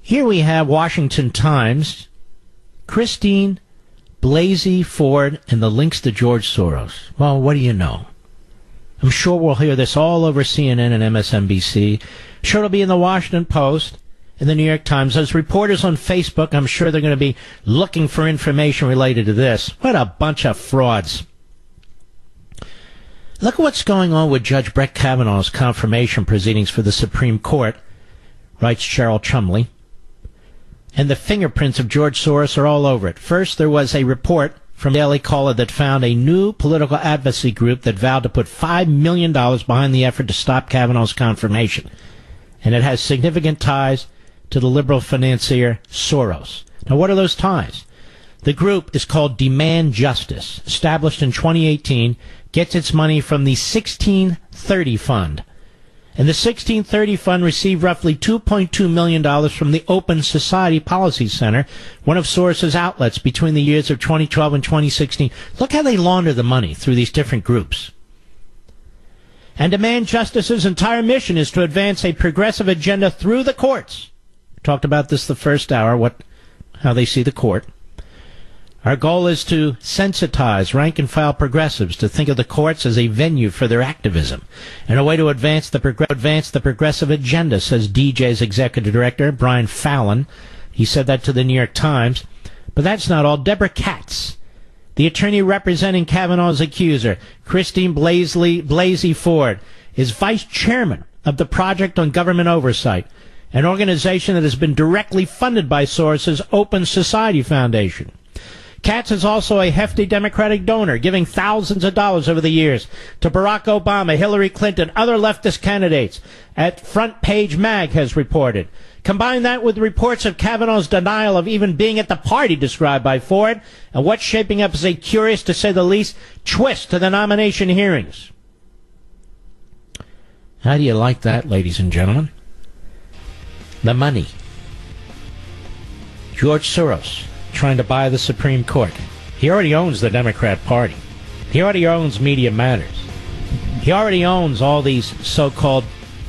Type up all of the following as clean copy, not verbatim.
Here we have Washington Times, Christine Blasey Ford, and the links to George Soros. Well, what do you know? I'm sure we'll hear this all over CNN and MSNBC. Sure, it'll be in the Washington Post and the New York Times. As reporters on Facebook, I'm sure they're going to be looking for information related to this. What a bunch of frauds. Look at what's going on with Judge Brett Kavanaugh's confirmation proceedings for the Supreme Court, writes Cheryl Chumley. And the fingerprints of George Soros are all over it. First, there was a report from Daily Caller that found a new political advocacy group that vowed to put $5 million behind the effort to stop Kavanaugh's confirmation. And it has significant ties to the liberal financier Soros. Now, what are those ties? The group is called Demand Justice, established in 2018, gets its money from the 1630 Fund. And the 1630 Fund received roughly $2.2 million from the Open Society Policy Center, one of Soros's outlets between the years of 2012 and 2016. Look how they launder the money through these different groups. And Demand Justice's entire mission is to advance a progressive agenda through the courts. We talked about this the first hour, how they see the court. Our goal is to sensitize rank-and-file progressives to think of the courts as a venue for their activism and a way to advance the progressive agenda, says DJ's executive director, Brian Fallon. He said that to the New York Times. But that's not all. Deborah Katz, the attorney representing Kavanaugh's accuser, Christine Blasey Ford, is vice chairman of the Project on Government Oversight, an organization that has been directly funded by Soros's Open Society Foundation. Katz is also a hefty Democratic donor, giving thousands of dollars over the years to Barack Obama, Hillary Clinton, other leftist candidates, at Front Page Mag has reported. Combine that with reports of Kavanaugh's denial of even being at the party described by Ford, and what's shaping up as a curious, to say the least, twist to the nomination hearings. How do you like that, ladies and gentlemen? The money. George Soros trying to buy the Supreme Court. He already owns the Democrat Party. He already owns Media Matters. He already owns all these so-called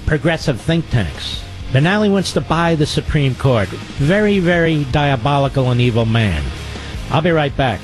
progressive think tanks. But now he wants to buy the Supreme Court. Very, very diabolical and evil man. I'll be right back.